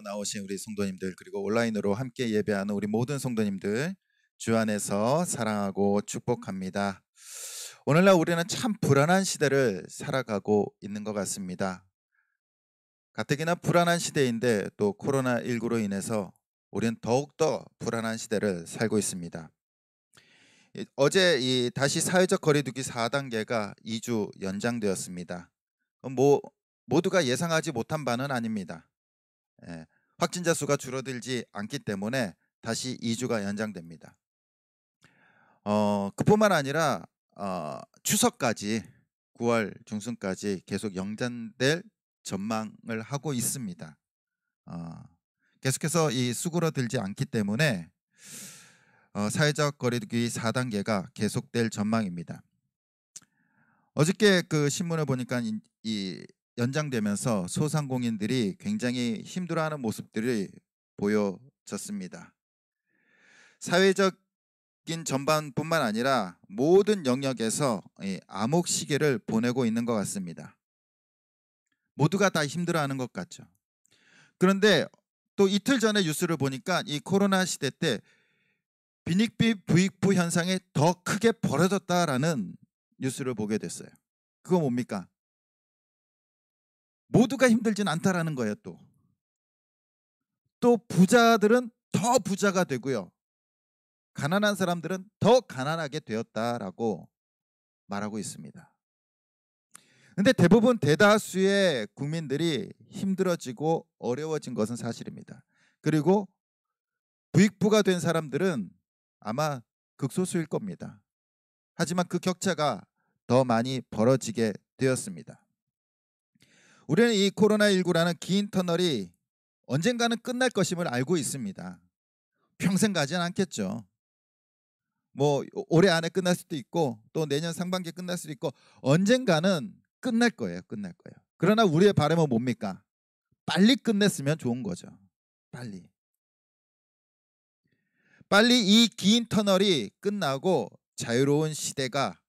나오신 우리 성도님들, 그리고 온라인으로 함께 예배하는 우리 모든 성도님들 주 안에서 사랑하고 축복합니다. 오늘날 우리는 참 불안한 시대를 살아가고 있는 것 같습니다. 가뜩이나 불안한 시대인데 또 코로나19로 인해서 우리는 더욱더 불안한 시대를 살고 있습니다. 어제 이 다시 사회적 거리두기 4단계가 2주 연장되었습니다. 뭐 모두가 예상하지 못한 바는 아닙니다. 예, 확진자 수가 줄어들지 않기 때문에 다시 2주가 연장됩니다. 그뿐만 아니라 추석까지 9월 중순까지 계속 연장될 전망을 하고 있습니다. 계속해서 이 수그러들지 않기 때문에 사회적 거리두기 4단계가 계속될 전망입니다. 어저께 그 신문을 보니까 이 연장되면서 소상공인들이 굉장히 힘들어하는 모습들이 보여졌습니다. 사회적인 전반뿐만 아니라 모든 영역에서 암흑 시기를 보내고 있는 것 같습니다. 모두가 다 힘들어하는 것 같죠. 그런데 또 이틀 전에 뉴스를 보니까 이 코로나 시대 때 빈익빈 부익부 현상이 더 크게 벌어졌다라는 뉴스를 보게 됐어요. 그거 뭡니까? 모두가 힘들진 않다라는 거예요. 또 부자들은 더 부자가 되고요, 가난한 사람들은 더 가난하게 되었다라고 말하고 있습니다. 근데 대다수의 국민들이 힘들어지고 어려워진 것은 사실입니다. 그리고 부익부가 된 사람들은 아마 극소수일 겁니다. 하지만 그 격차가 더 많이 벌어지게 되었습니다. 우리는 이 코로나19라는 긴 터널이 언젠가는 끝날 것임을 알고 있습니다. 평생 가진 않겠죠. 뭐 올해 안에 끝날 수도 있고 또 내년 상반기에 끝날 수도 있고 언젠가는 끝날 거예요. 그러나 우리의 바람은 뭡니까? 빨리 끝냈으면 좋은 거죠. 빨리 이 긴 터널이 끝나고 자유로운 시대가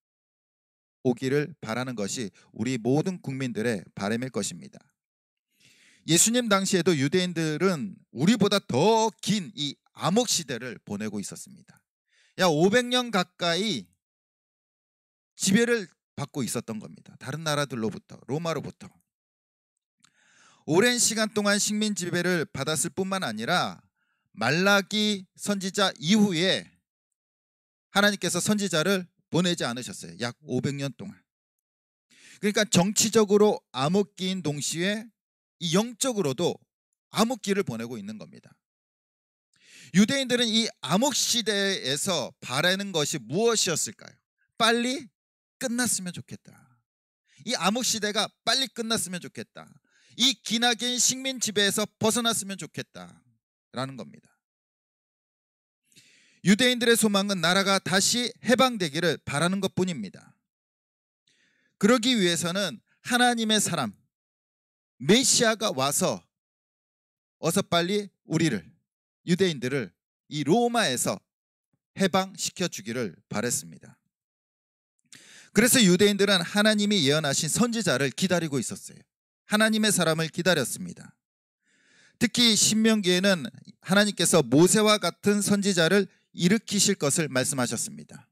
오기를 바라는 것이 우리 모든 국민들의 바람일 것입니다. 예수님 당시에도 유대인들은 우리보다 더 긴 이 암흑 시대를 보내고 있었습니다. 500년 가까이 지배를 받고 있었던 겁니다. 다른 나라들로부터, 로마로부터 오랜 시간 동안 식민 지배를 받았을 뿐만 아니라 말라기 선지자 이후에 하나님께서 선지자를 보내지 않으셨어요. 약 500년 동안. 그러니까 정치적으로 암흑기인 동시에 이 영적으로도 암흑기를 보내고 있는 겁니다. 유대인들은 이 암흑 시대에서 바라는 것이 무엇이었을까요? 빨리 끝났으면 좋겠다. 이 암흑 시대가 빨리 끝났으면 좋겠다. 이 기나긴 식민 지배에서 벗어났으면 좋겠다라는 겁니다. 유대인들의 소망은 나라가 다시 해방되기를 바라는 것뿐입니다. 그러기 위해서는 하나님의 사람 메시아가 와서 어서 빨리 우리를, 유대인들을 이 로마에서 해방시켜 주기를 바랬습니다. 그래서 유대인들은 하나님이 예언하신 선지자를 기다리고 있었어요. 하나님의 사람을 기다렸습니다. 특히 신명기에는 하나님께서 모세와 같은 선지자를 일으키실 것을 말씀하셨습니다.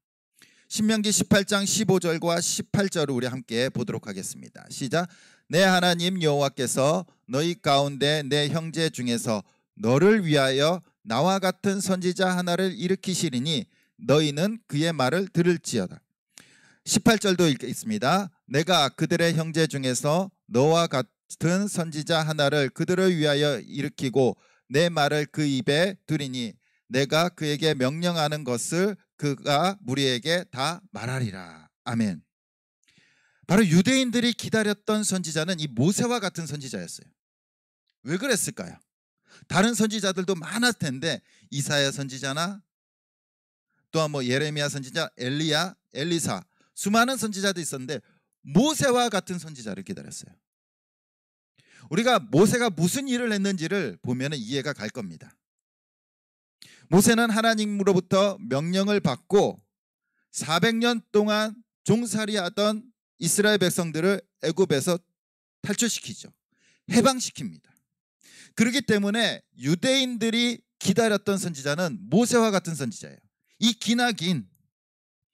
신명기 18장 15절과 18절을 우리 함께 보도록 하겠습니다. 시작. 내 하나님 여호와께서 너희 가운데 내 형제 중에서 너를 위하여 나와 같은 선지자 하나를 일으키시리니 너희는 그의 말을 들을지어다. 18절도 읽겠습니다. 내가 그들의 형제 중에서 너와 같은 선지자 하나를 그들을 위하여 일으키고 내 말을 그 입에 두리니 내가 그에게 명령하는 것을 그가 무리에게 다 말하리라. 아멘. 바로 유대인들이 기다렸던 선지자는 이 모세와 같은 선지자였어요. 왜 그랬을까요? 다른 선지자들도 많았을 텐데 이사야 선지자나 또한 예레미야 선지자, 엘리야, 엘리사 수많은 선지자도 있었는데 모세와 같은 선지자를 기다렸어요. 우리가 모세가 무슨 일을 했는지를 보면 이해가 갈 겁니다. 모세는 하나님으로부터 명령을 받고 400년 동안 종살이하던 이스라엘 백성들을 애굽에서 탈출시키죠. 해방시킵니다. 그렇기 때문에 유대인들이 기다렸던 선지자는 모세와 같은 선지자예요. 이 기나긴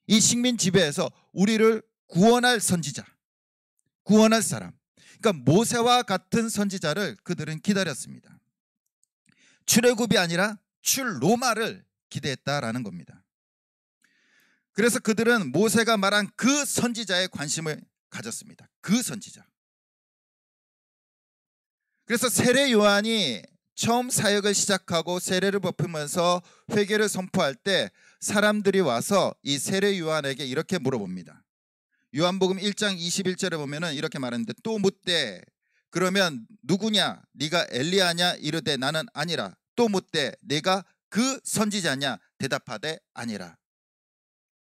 이 식민 지배에서 우리를 구원할 선지자, 구원할 사람, 그러니까 모세와 같은 선지자를 그들은 기다렸습니다. 출애굽이 아니라 출로마를 기대했다라는 겁니다. 그래서 그들은 모세가 말한 그 선지자에 관심을 가졌습니다. 그 선지자. 그래서 세례 요한이 처음 사역을 시작하고 세례를 베푸면서 회개를 선포할 때 사람들이 와서 이 세례 요한에게 이렇게 물어봅니다. 요한복음 1장 21절에 보면은 이렇게 말하는데, 또 묻되 그러면 누구냐? 네가 엘리야냐? 이르되 나는 아니라. 또 묻되 네가 그 선지자냐? 대답하되 아니라.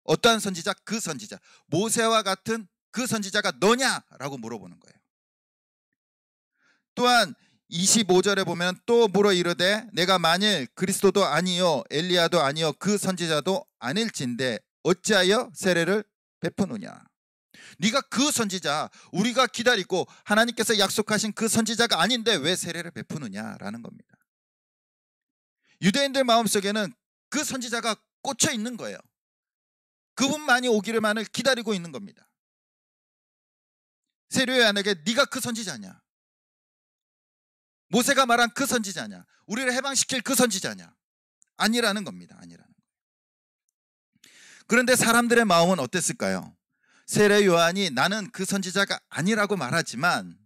어떠한 선지자? 그 선지자. 모세와 같은 그 선지자가 너냐라고 물어보는 거예요. 또한 25절에 보면 또 물어 이르되 내가 만일 그리스도도 아니요 엘리야도 아니요 그 선지자도 아닐진데 어찌하여 세례를 베푸느냐? 네가 그 선지자, 우리가 기다리고 하나님께서 약속하신 그 선지자가 아닌데 왜 세례를 베푸느냐라는 겁니다. 유대인들 마음속에는 그 선지자가 꽂혀 있는 거예요. 그분만이 오기를만을 기다리고 있는 겁니다. 세례 요한에게 네가 그 선지자냐? 모세가 말한 그 선지자냐? 우리를 해방시킬 그 선지자냐? 아니라는 겁니다. 아니라는 거예요. 그런데 사람들의 마음은 어땠을까요? 세례 요한이 나는 그 선지자가 아니라고 말하지만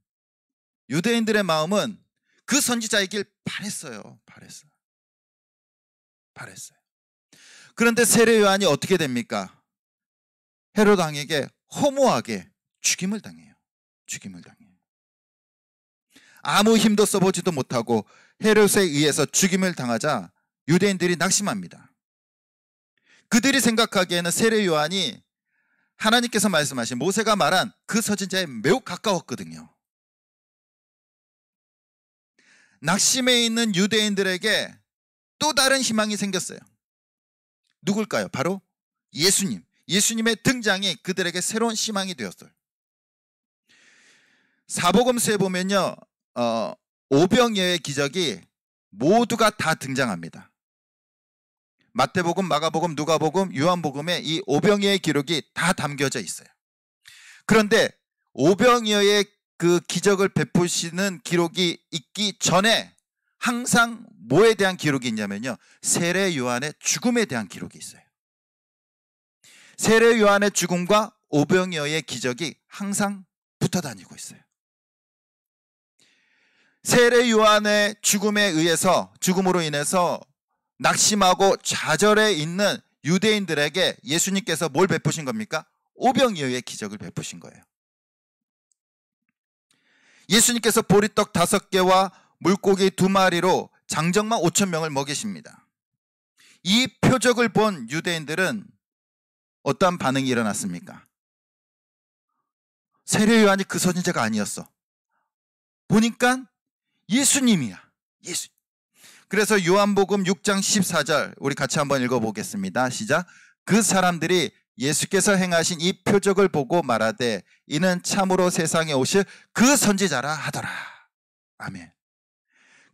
유대인들의 마음은 그 선지자이길 바랬어요. 바랬어요. 그런데 세례 요한이 어떻게 됩니까? 헤롯 왕에게 허무하게 죽임을 당해요. 아무 힘도 써보지도 못하고 헤롯에 의해서 죽임을 당하자 유대인들이 낙심합니다. 그들이 생각하기에는 세례 요한이 하나님께서 말씀하신 모세가 말한 그 선지자에 매우 가까웠거든요. 낙심해 있는 유대인들에게 또 다른 희망이 생겼어요. 누굴까요? 바로 예수님. 예수님의 등장이 그들에게 새로운 희망이 되었어요. 사복음서에 보면요, 오병이어의 기적이 모두가 다 등장합니다. 마태복음, 마가복음, 누가복음, 요한복음에 이 오병이어의 기록이 다 담겨져 있어요. 그런데 오병이어의 그 기적을 베푸시는 기록이 있기 전에 항상 뭐에 대한 기록이 있냐면요, 세례 요한의 죽음에 대한 기록이 있어요. 세례 요한의 죽음과 오병이어의 기적이 항상 붙어 다니고 있어요. 세례 요한의 죽음으로 인해서 낙심하고 좌절해 있는 유대인들에게 예수님께서 뭘 베푸신 겁니까? 오병이어의 기적을 베푸신 거예요. 예수님께서 보리떡 5개와 물고기 2마리로 장정만 5,000명을 먹이십니다. 이 표적을 본 유대인들은 어떠한 반응이 일어났습니까? 세례 요한이 그 선지자가 아니었어. 보니까 예수님이야. 예수. 그래서 요한복음 6장 14절 우리 같이 한번 읽어보겠습니다. 시작. 그 사람들이 예수께서 행하신 이 표적을 보고 말하되 이는 참으로 세상에 오실 그 선지자라 하더라. 아멘.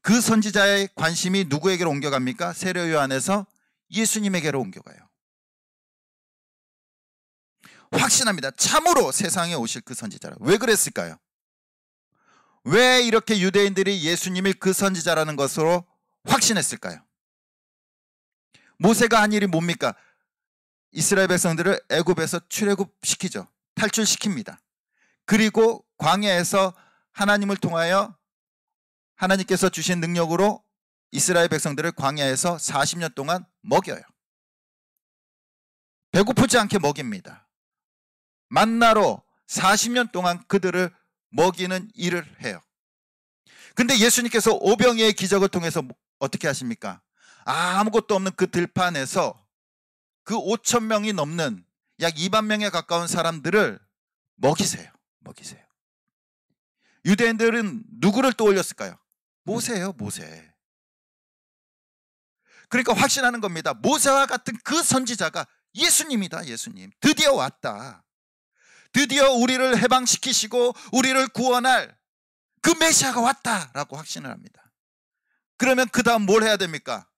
그 선지자의 관심이 누구에게로 옮겨갑니까? 세례 요한에서 예수님에게로 옮겨가요. 확신합니다. 참으로 세상에 오실 그 선지자라. 왜 그랬을까요? 왜 이렇게 유대인들이 예수님이 그 선지자라는 것으로 확신했을까요? 모세가 한 일이 뭡니까? 이스라엘 백성들을 애굽에서 출애굽시키죠. 탈출시킵니다. 그리고 광야에서 하나님을 통하여 하나님께서 주신 능력으로 이스라엘 백성들을 광야에서 40년 동안 먹여요. 배고프지 않게 먹입니다. 만나로 40년 동안 그들을 먹이는 일을 해요. 근데 예수님께서 오병이어의 기적을 통해서 어떻게 하십니까? 아무것도 없는 그 들판에서 그 5,000명이 넘는 약 2만 명에 가까운 사람들을 먹이세요. 유대인들은 누구를 떠올렸을까요? 모세예요, 모세. 그러니까 확신하는 겁니다. 모세와 같은 그 선지자가 예수님이다, 예수님. 드디어 왔다. 드디어 우리를 해방시키시고 우리를 구원할 그 메시아가 왔다라고 확신을 합니다. 그러면 그 다음 뭘 해야 됩니까?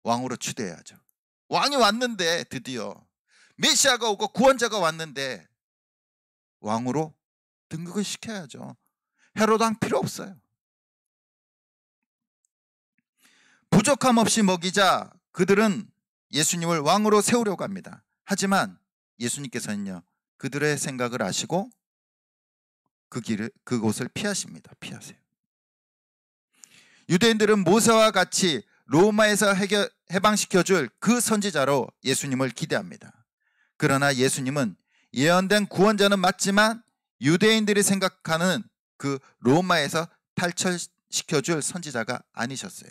왕으로 추대해야죠. 왕이 왔는데, 드디어 메시아가 오고 구원자가 왔는데 왕으로 등극을 시켜야죠. 헤로도 왕 필요 없어요. 부족함 없이 먹이자 그들은 예수님을 왕으로 세우려고 합니다. 하지만 예수님께서는요, 그들의 생각을 아시고 그곳을 피하십니다. 피하세요. 유대인들은 모세와 같이 로마에서 해방시켜줄 그 선지자로 예수님을 기대합니다. 그러나 예수님은 예언된 구원자는 맞지만 유대인들이 생각하는 그 로마에서 탈출시켜줄 선지자가 아니셨어요.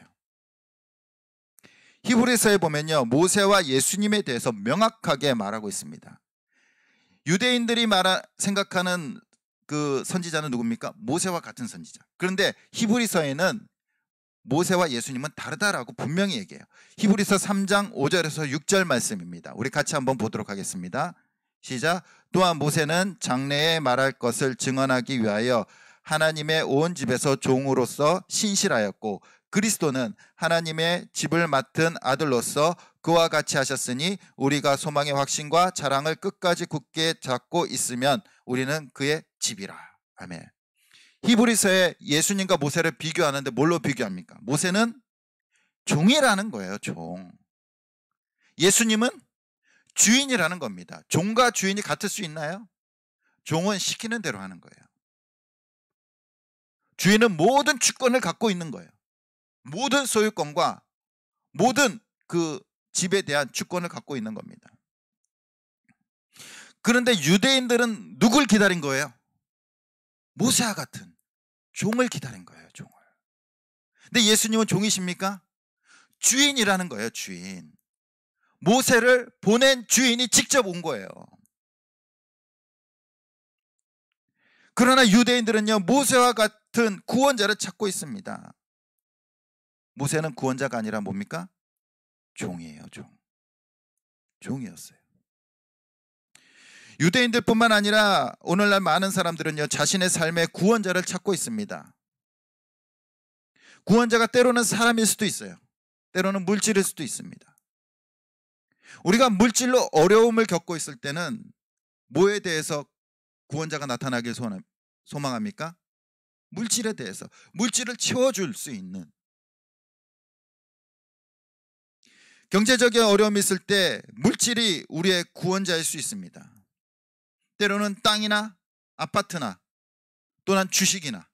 히브리서에 보면요, 모세와 예수님에 대해서 명확하게 말하고 있습니다. 유대인들이 생각하는 그 선지자는 누굽니까? 모세와 같은 선지자. 그런데 히브리서에는 모세와 예수님은 다르다라고 분명히 얘기해요. 히브리서 3장 5절에서 6절 말씀입니다. 우리 같이 한번 보도록 하겠습니다. 시작. 또한 모세는 장래에 말할 것을 증언하기 위하여 하나님의 온 집에서 종으로서 신실하였고, 그리스도는 하나님의 집을 맡은 아들로서 그와 같이 하셨으니 우리가 소망의 확신과 자랑을 끝까지 굳게 잡고 있으면 우리는 그의 집이라. 아멘. 히브리서에 예수님과 모세를 비교하는데 뭘로 비교합니까? 모세는 종이라는 거예요. 종. 예수님은 주인이라는 겁니다. 종과 주인이 같을 수 있나요? 종은 시키는 대로 하는 거예요. 주인은 모든 주권을 갖고 있는 거예요. 모든 소유권과 모든 그 집에 대한 주권을 갖고 있는 겁니다. 그런데 유대인들은 누굴 기다린 거예요? 모세와 같은 종을 기다린 거예요. 종을. 근데 예수님은 종이십니까? 주인이라는 거예요. 주인. 모세를 보낸 주인이 직접 온 거예요. 그러나 유대인들은요, 모세와 같은 구원자를 찾고 있습니다. 모세는 구원자가 아니라 뭡니까? 종이에요. 종. 종이었어요. 유대인들뿐만 아니라 오늘날 많은 사람들은요, 자신의 삶의 구원자를 찾고 있습니다. 구원자가 때로는 사람일 수도 있어요. 때로는 물질일 수도 있습니다. 우리가 물질로 어려움을 겪고 있을 때는 뭐에 대해서 구원자가 나타나길 소망합니까? 물질에 대해서. 물질을 채워줄 수 있는. 경제적인 어려움이 있을 때 물질이 우리의 구원자일 수 있습니다. 때로는 땅이나 아파트나 또는 주식이나,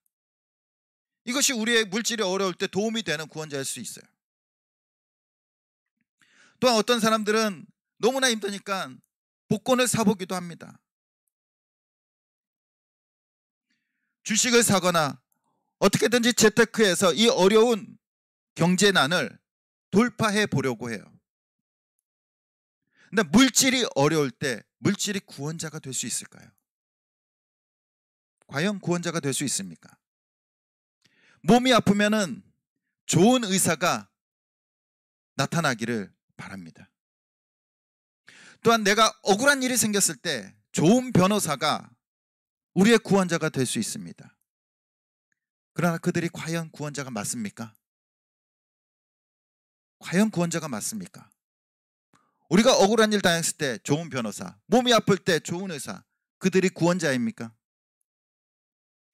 이것이 우리의 물질이 어려울 때 도움이 되는 구원자일 수 있어요. 또한 어떤 사람들은 너무나 힘드니까 복권을 사보기도 합니다. 주식을 사거나 어떻게든지 재테크해서 이 어려운 경제난을 돌파해 보려고 해요. 근데 물질이 어려울 때 물질이 구원자가 될 수 있을까요? 과연 구원자가 될 수 있습니까? 몸이 아프면은 좋은 의사가 나타나기를 바랍니다. 또한 내가 억울한 일이 생겼을 때 좋은 변호사가 우리의 구원자가 될 수 있습니다. 그러나 그들이 과연 구원자가 맞습니까? 과연 구원자가 맞습니까? 우리가 억울한 일 당했을 때 좋은 변호사, 몸이 아플 때 좋은 의사, 그들이 구원자입니까?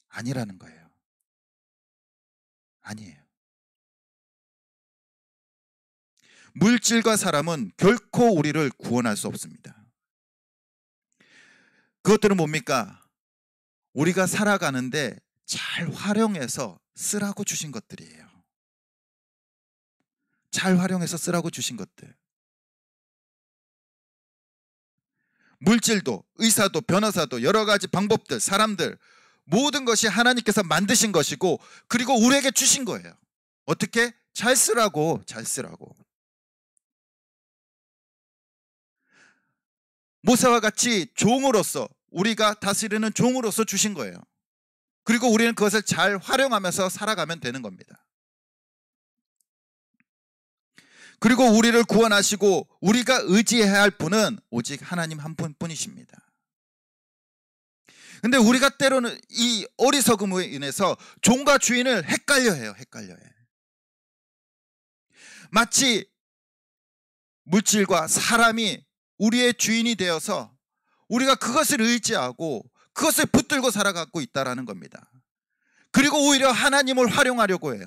아니라는 거예요. 아니에요. 물질과 사람은 결코 우리를 구원할 수 없습니다. 그것들은 뭡니까? 우리가 살아가는데 잘 활용해서 쓰라고 주신 것들이에요. 잘 활용해서 쓰라고 주신 것들. 물질도, 의사도, 변호사도, 여러 가지 방법들, 사람들, 모든 것이 하나님께서 만드신 것이고, 그리고 우리에게 주신 거예요. 어떻게? 잘 쓰라고, 잘 쓰라고. 모세와 같이 종으로서, 우리가 다스리는 종으로서 주신 거예요. 그리고 우리는 그것을 잘 활용하면서 살아가면 되는 겁니다. 그리고 우리를 구원하시고 우리가 의지해야 할 분은 오직 하나님 한 분뿐이십니다. 근데 우리가 때로는 이 어리석음으로 인해서 종과 주인을 헷갈려해요. 마치 물질과 사람이 우리의 주인이 되어서 우리가 그것을 의지하고 그것을 붙들고 살아가고 있다는 겁니다. 그리고 오히려 하나님을 활용하려고 해요.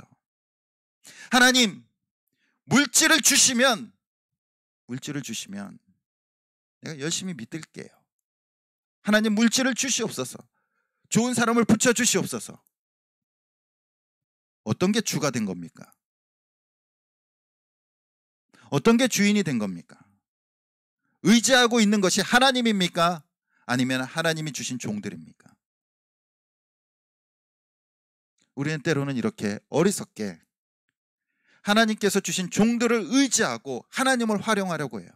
하나님, 물질을 주시면 내가 열심히 믿을게요. 하나님, 물질을 주시옵소서. 좋은 사람을 붙여주시옵소서. 어떤 게 주가 된 겁니까? 어떤 게 주인이 된 겁니까? 의지하고 있는 것이 하나님입니까? 아니면 하나님이 주신 종들입니까? 우리는 때로는 이렇게 어리석게 하나님께서 주신 종들을 의지하고 하나님을 활용하려고 해요.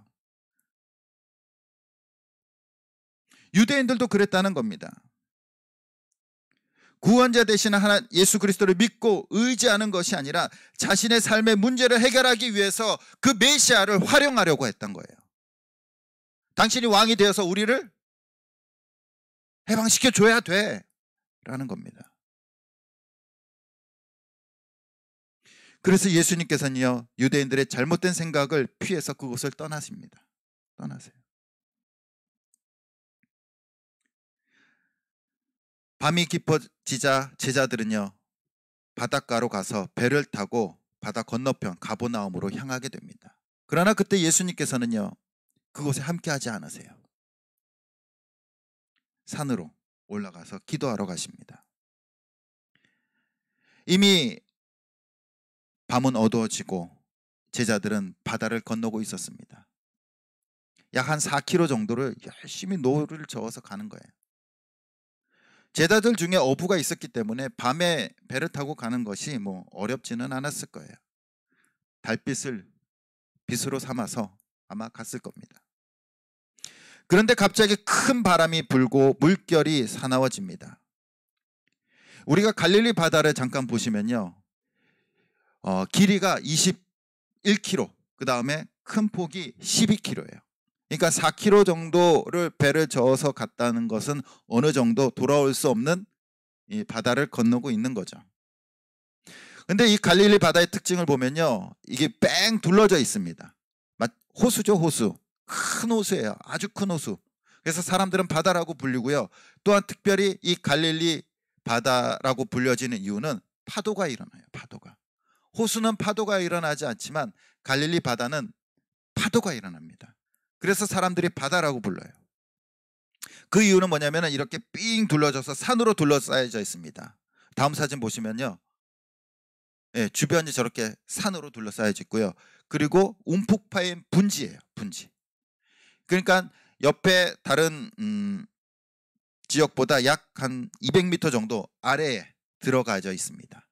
유대인들도 그랬다는 겁니다. 구원자 되시는 예수 그리스도를 믿고 의지하는 것이 아니라 자신의 삶의 문제를 해결하기 위해서 그 메시아를 활용하려고 했던 거예요. 당신이 왕이 되어서 우리를 해방시켜 줘야 돼 라는 겁니다. 그래서 예수님께서는요, 유대인들의 잘못된 생각을 피해서 그곳을 떠나십니다. 떠나세요. 밤이 깊어지자 제자들은요, 바닷가로 가서 배를 타고 바다 건너편 가버나움으로 향하게 됩니다. 그러나 그때 예수님께서는요, 그곳에 함께하지 않으세요. 산으로 올라가서 기도하러 가십니다. 이미 밤은 어두워지고 제자들은 바다를 건너고 있었습니다. 약 한 4km 정도를 열심히 노를 저어서 가는 거예요. 제자들 중에 어부가 있었기 때문에 밤에 배를 타고 가는 것이 어렵지는 않았을 거예요. 달빛을 빛으로 삼아서 아마 갔을 겁니다. 그런데 갑자기 큰 바람이 불고 물결이 사나워집니다. 우리가 갈릴리 바다를 잠깐 보시면요, 길이가 21km, 그 다음에 큰 폭이 12km예요. 그러니까 4km 정도를 배를 저어서 갔다는 것은 어느 정도 돌아올 수 없는 이 바다를 건너고 있는 거죠. 근데 이 갈릴리 바다의 특징을 보면요, 이게 뺑 둘러져 있습니다. 호수죠, 호수. 큰 호수예요. 아주 큰 호수. 그래서 사람들은 바다라고 불리고요. 또한 특별히 이 갈릴리 바다라고 불려지는 이유는 파도가 일어나요. 파도가. 호수는 파도가 일어나지 않지만 갈릴리 바다는 파도가 일어납니다. 그래서 사람들이 바다라고 불러요. 그 이유는 뭐냐면 이렇게 삥 둘러져서 산으로 둘러싸여져 있습니다. 다음 사진 보시면요, 주변이 저렇게 산으로 둘러싸여져 있고요. 그리고 움푹 파인 분지예요. 분지. 그러니까 옆에 다른 지역보다 약 한 200m 정도 아래에 들어가져 있습니다.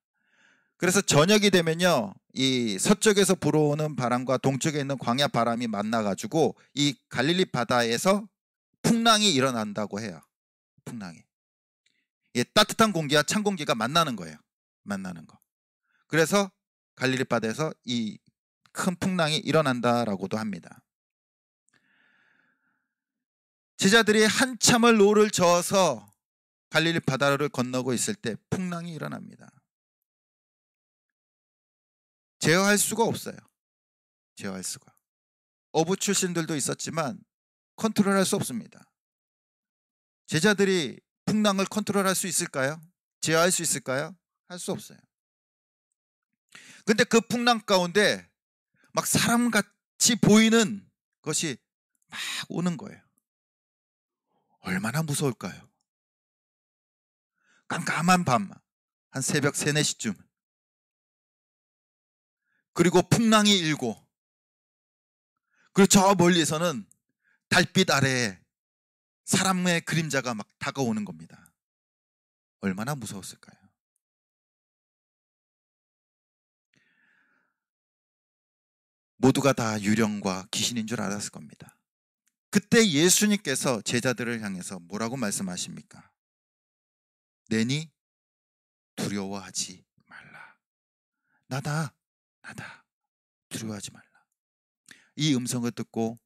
그래서 저녁이 되면요, 이 서쪽에서 불어오는 바람과 동쪽에 있는 광야 바람이 만나가지고 이 갈릴리 바다에서 풍랑이 일어난다고 해요. 풍랑이. 따뜻한 공기와 찬 공기가 만나는 거예요. 만나는 거. 그래서 갈릴리 바다에서 이 큰 풍랑이 일어난다라고도 합니다. 제자들이 한참을 노를 저어서 갈릴리 바다를 건너고 있을 때 풍랑이 일어납니다. 제어할 수가 없어요. 제어할 수가. 어부 출신들도 있었지만 컨트롤할 수 없습니다. 제자들이 풍랑을 컨트롤할 수 있을까요? 제어할 수 있을까요? 할 수 없어요. 근데 그 풍랑 가운데 막 사람같이 보이는 것이 막 오는 거예요. 얼마나 무서울까요? 깜깜한 밤, 한 새벽 3, 4시쯤. 그리고 풍랑이 일고, 그리고 저 멀리서는 달빛 아래에 사람의 그림자가 막 다가오는 겁니다. 얼마나 무서웠을까요? 모두가 다 유령과 귀신인 줄 알았을 겁니다. 그때 예수님께서 제자들을 향해서 뭐라고 말씀하십니까? 내니 두려워하지 말라. 나다 두려워하지 말라. 이 음성을 듣고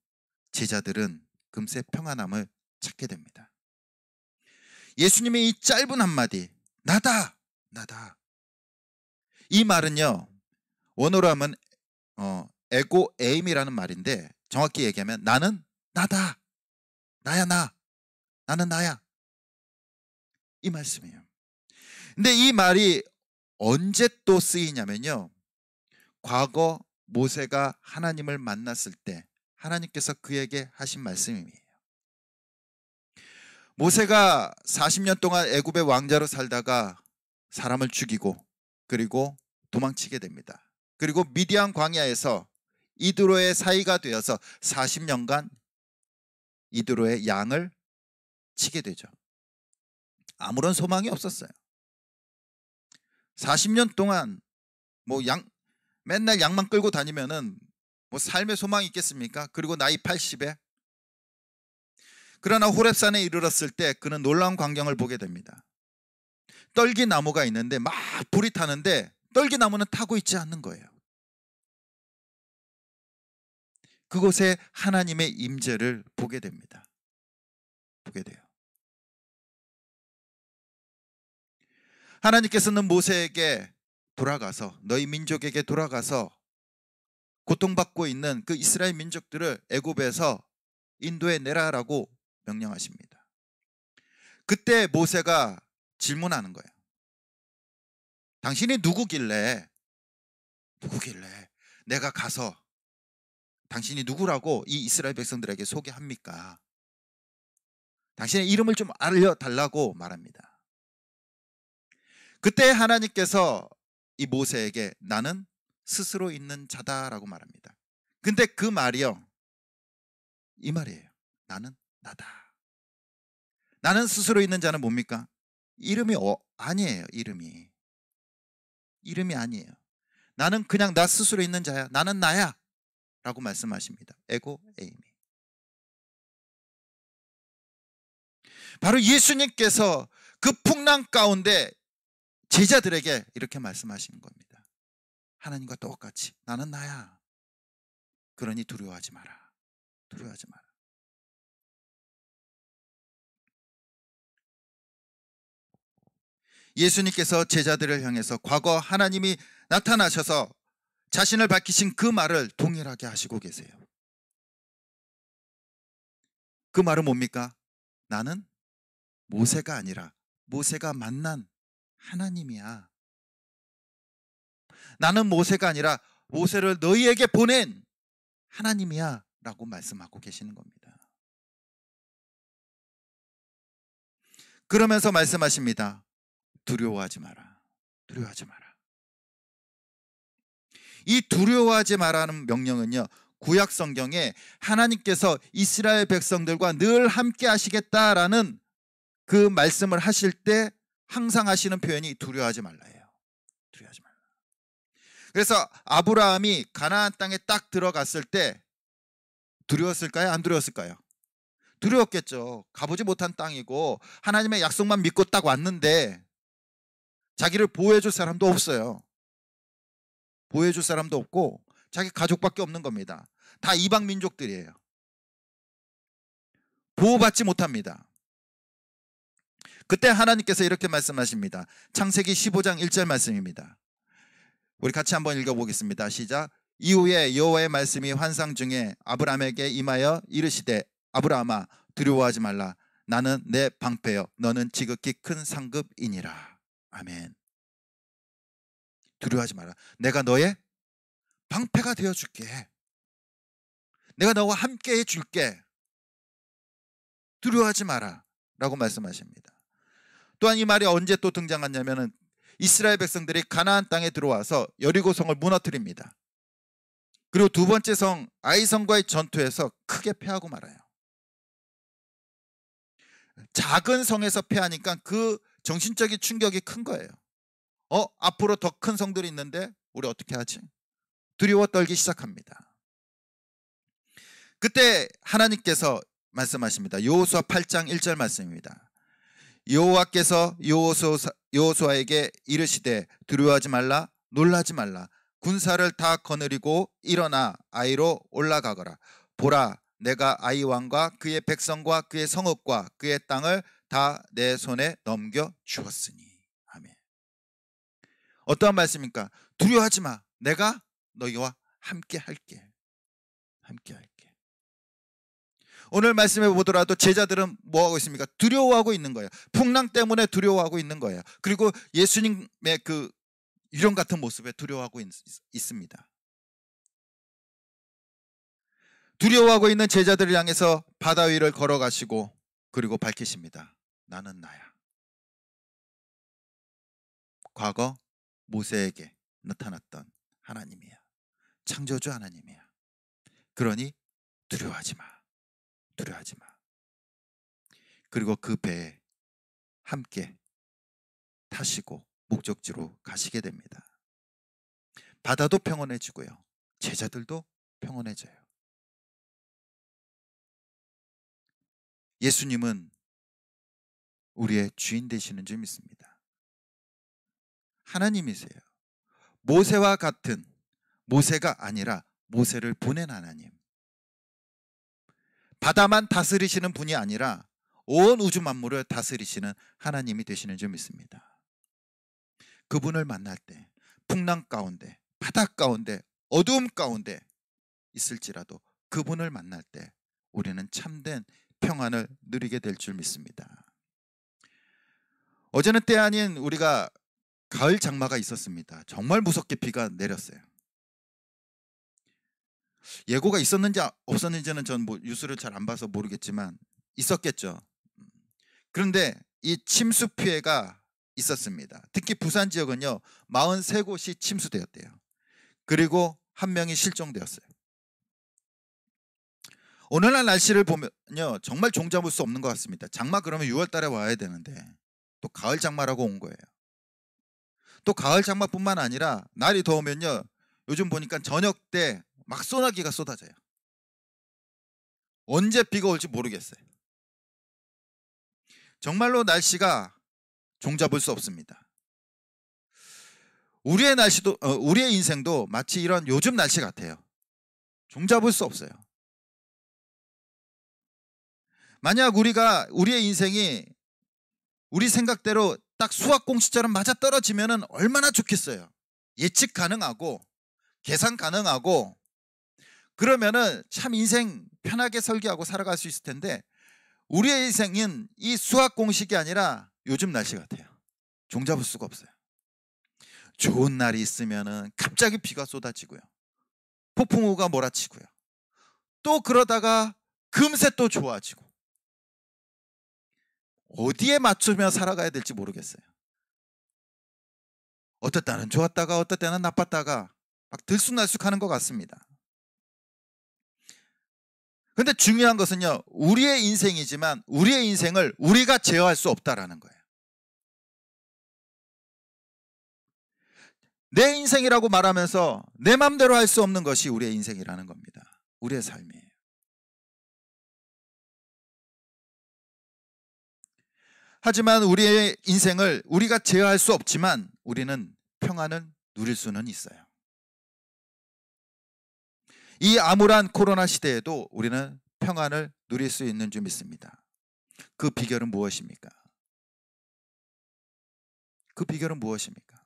제자들은 금세 평안함을 찾게 됩니다. 예수님의 이 짧은 한마디, 나다, 나다. 이 말은요, 원어로 하면 에고 에임이라는 말인데, 정확히 얘기하면 나는 나다, 나야 나, 나는 나야, 이 말씀이에요. 근데 이 말이 언제 또 쓰이냐면요, 과거 모세가 하나님을 만났을 때 하나님께서 그에게 하신 말씀이에요. 모세가 40년 동안 애굽의 왕자로 살다가 사람을 죽이고 그리고 도망치게 됩니다. 그리고 미디안 광야에서 이드로의 사이가 되어서 40년간 이드로의 양을 치게 되죠. 아무런 소망이 없었어요. 40년 동안 맨날 양만 끌고 다니면은 삶의 소망이 있겠습니까? 그리고 나이 80에. 그러나 호렙산에 이르렀을 때 그는 놀라운 광경을 보게 됩니다. 떨기나무가 있는데 막 불이 타는데 떨기나무는 타고 있지 않는 거예요. 그곳에 하나님의 임재를 보게 됩니다. 보게 돼요. 하나님께서는 모세에게 돌아가서, 너희 민족에게 돌아가서 고통받고 있는 그 이스라엘 민족들을 애굽에서 인도에 내라라고 명령하십니다. 그때 모세가 질문하는 거예요. 당신이 누구길래 내가 가서 당신이 누구라고 이 이스라엘 백성들에게 소개합니까? 당신의 이름을 좀 알려달라고 말합니다. 그때 하나님께서 이 모세에게 나는 스스로 있는 자다라고 말합니다. 근데 그 말이요, 이 말이에요. 나는 나다. 나는 스스로 있는 자는 뭡니까? 이름이 아니에요. 이름이 아니에요. 나는 그냥 나 스스로 있는 자야. 나는 나야 라고 말씀하십니다. 에고 에이미. 바로 예수님께서 그 풍랑 가운데 제자들에게 이렇게 말씀하시는 겁니다. 하나님과 똑같이 나는 나야. 그러니 두려워하지 마라. 두려워하지 마라. 예수님께서 제자들을 향해서 과거 하나님이 나타나셔서 자신을 밝히신 그 말을 동일하게 하시고 계세요. 그 말은 뭡니까? 나는 모세가 아니라 모세가 만난 하나님이야. 나는 모세가 아니라 모세를 너희에게 보낸 하나님이야 라고 말씀하고 계시는 겁니다. 그러면서 말씀하십니다. 두려워하지 마라. 두려워하지 마라. 이 두려워하지 마라는 명령은요, 구약 성경에 하나님께서 이스라엘 백성들과 늘 함께 하시겠다라는 그 말씀을 하실 때 항상 하시는 표현이 두려워하지 말라예요. 두려워하지 말라. 그래서 아브라함이 가나안 땅에 딱 들어갔을 때 두려웠을까요? 안 두려웠을까요? 두려웠겠죠. 가보지 못한 땅이고 하나님의 약속만 믿고 딱 왔는데 자기를 보호해줄 사람도 없어요. 보호해줄 사람도 없고 자기 가족밖에 없는 겁니다. 다 이방 민족들이에요. 보호받지 못합니다. 그때 하나님께서 이렇게 말씀하십니다. 창세기 15장 1절 말씀입니다. 우리 같이 한번 읽어보겠습니다. 시작. 이후에 여호와의 말씀이 환상 중에 아브라함에게 임하여 이르시되 아브라함아 두려워하지 말라. 나는 내 방패여 너는 지극히 큰 상급이니라. 아멘. 두려워하지 마라. 내가 너의 방패가 되어줄게. 내가 너와 함께 해줄게. 두려워하지 마라 라고 말씀하십니다. 또한 이 말이 언제 또 등장하냐면 이스라엘 백성들이 가나안 땅에 들어와서 여리고성을 무너뜨립니다. 그리고 두 번째 성 아이성과의 전투에서 크게 패하고 말아요. 작은 성에서 패하니까 그 정신적인 충격이 큰 거예요. 앞으로 더 큰 성들이 있는데 우리 어떻게 하지? 두려워 떨기 시작합니다. 그때 하나님께서 말씀하십니다. 여호수아 8장 1절 말씀입니다. 여호와께서 여호수아에게 이르시되 두려워하지 말라 놀라지 말라 군사를 다 거느리고 일어나 아이로 올라가거라. 보라 내가 아이 왕과 그의 백성과 그의 성읍과 그의 땅을 다 내 손에 넘겨 주었으니. 아멘. 어떠한 말씀입니까? 두려워하지 마. 내가 너희와 함께 할게. 함께 할게. 오늘 말씀해 보더라도 제자들은 뭐하고 있습니까? 두려워하고 있는 거예요. 풍랑 때문에 두려워하고 있는 거예요. 그리고 예수님의 그 유령 같은 모습에 두려워하고 있습니다. 두려워하고 있는 제자들을 향해서 바다 위를 걸어가시고 그리고 밝히십니다. 나는 나야. 과거 모세에게 나타났던 하나님이야. 창조주 하나님이야. 그러니 두려워하지 마. 두려워하지 마. 그리고 그 배에 함께 타시고 목적지로 가시게 됩니다. 바다도 평온해지고요. 제자들도 평온해져요. 예수님은 우리의 주인 되시는 줄 믿습니다. 하나님이세요. 모세와 같은, 모세가 아니라 모세를 보낸 하나님. 바다만 다스리시는 분이 아니라 온 우주 만물을 다스리시는 하나님이 되시는 줄 믿습니다. 그분을 만날 때 풍랑 가운데, 바다 가운데, 어두움 가운데 있을지라도 그분을 만날 때 우리는 참된 평안을 누리게 될 줄 믿습니다. 어제는 때 아닌 우리가 가을 장마가 있었습니다. 정말 무섭게 비가 내렸어요. 예고가 있었는지 없었는지는 전 뉴스를 잘 안 봐서 모르겠지만 있었겠죠. 그런데 이 침수 피해가 있었습니다. 특히 부산 지역은요 43곳이 침수되었대요. 그리고 한 명이 실종되었어요. 오늘날 날씨를 보면요 정말 종잡을 수 없는 것 같습니다. 장마 그러면 6월 달에 와야 되는데 또 가을 장마라고 온 거예요. 또 가을 장마뿐만 아니라 날이 더우면요 요즘 보니까 저녁 때 막 소나기가 쏟아져요. 언제 비가 올지 모르겠어요. 정말로 날씨가 종잡을 수 없습니다. 우리의 날씨도 우리의 인생도 마치 이런 요즘 날씨 같아요. 종잡을 수 없어요. 만약 우리의 인생이 우리 생각대로 딱 수학 공식처럼 맞아 떨어지면은 얼마나 좋겠어요. 예측 가능하고 계산 가능하고 그러면은 참 인생 편하게 설계하고 살아갈 수 있을 텐데 우리의 인생은 이 수학 공식이 아니라 요즘 날씨 같아요. 종잡을 수가 없어요. 좋은 날이 있으면은 갑자기 비가 쏟아지고요. 폭풍우가 몰아치고요. 또 그러다가 금세 또 좋아지고 어디에 맞추며 살아가야 될지 모르겠어요. 어떨 때는 좋았다가 어떨 때는 나빴다가 막 들쑥날쑥하는 것 같습니다. 근데 중요한 것은요 우리의 인생이지만 우리의 인생을 우리가 제어할 수 없다라는 거예요. 내 인생이라고 말하면서 내 맘대로 할 수 없는 것이 우리의 인생이라는 겁니다. 우리의 삶이에요. 하지만 우리의 인생을 우리가 제어할 수 없지만 우리는 평안을 누릴 수는 있어요. 이 암울한 코로나 시대에도 우리는 평안을 누릴 수 있는 줄 믿습니다. 그 비결은 무엇입니까? 그 비결은 무엇입니까?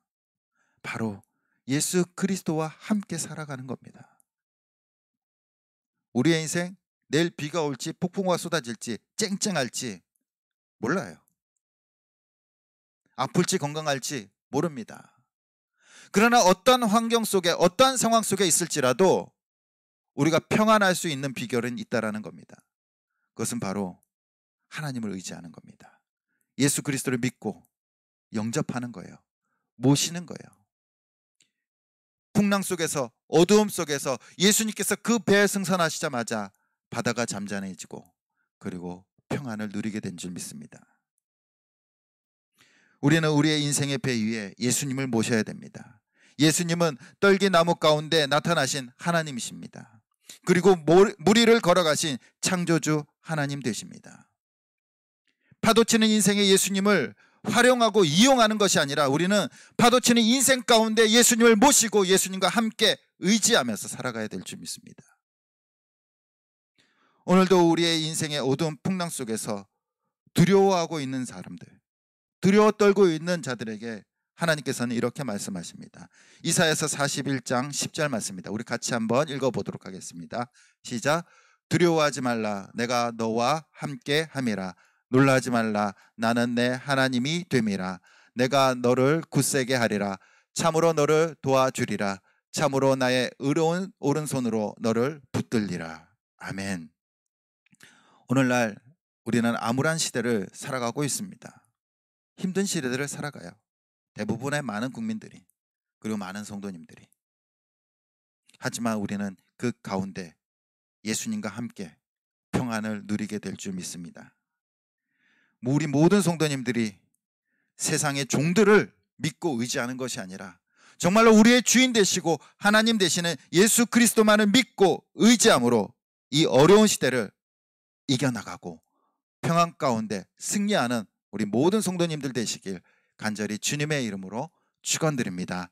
바로 예수 그리스도와 함께 살아가는 겁니다. 우리의 인생 내일 비가 올지 폭풍우가 쏟아질지 쨍쨍할지 몰라요. 아플지 건강할지 모릅니다. 그러나 어떤 환경 속에 어떠한 상황 속에 있을지라도 우리가 평안할 수 있는 비결은 있다라는 겁니다. 그것은 바로 하나님을 의지하는 겁니다. 예수 그리스도를 믿고 영접하는 거예요. 모시는 거예요. 풍랑 속에서 어두움 속에서 예수님께서 그 배에 승선하시자마자 바다가 잠잠해지고 그리고 평안을 누리게 된 줄 믿습니다. 우리는 우리의 인생의 배 위에 예수님을 모셔야 됩니다. 예수님은 떨기나무 가운데 나타나신 하나님이십니다. 그리고 물 위를 걸어가신 창조주 하나님 되십니다. 파도치는 인생의 예수님을 활용하고 이용하는 것이 아니라 우리는 파도치는 인생 가운데 예수님을 모시고 예수님과 함께 의지하면서 살아가야 될 줄 믿습니다. 오늘도 우리의 인생의 어두운 풍랑 속에서 두려워하고 있는 사람들, 두려워 떨고 있는 자들에게 하나님께서는 이렇게 말씀하십니다. 이사야서 41장 10절 말씀입니다. 우리 같이 한번 읽어보도록 하겠습니다. 시작. 두려워하지 말라. 내가 너와 함께 함이라. 놀라지 말라. 나는 내 하나님이 됨이라. 내가 너를 굳세게 하리라. 참으로 너를 도와주리라. 참으로 나의 의로운 오른손으로 너를 붙들리라. 아멘. 오늘날 우리는 암울한 시대를 살아가고 있습니다. 힘든 시대들을 살아가요. 대부분의 많은 국민들이, 그리고 많은 성도님들이. 하지만 우리는 그 가운데 예수님과 함께 평안을 누리게 될 줄 믿습니다. 우리 모든 성도님들이 세상의 종들을 믿고 의지하는 것이 아니라 정말로 우리의 주인 되시고 하나님 되시는 예수 그리스도만을 믿고 의지함으로 이 어려운 시대를 이겨나가고 평안 가운데 승리하는 우리 모든 성도님들 되시길 간절히 주님의 이름으로 축원드립니다.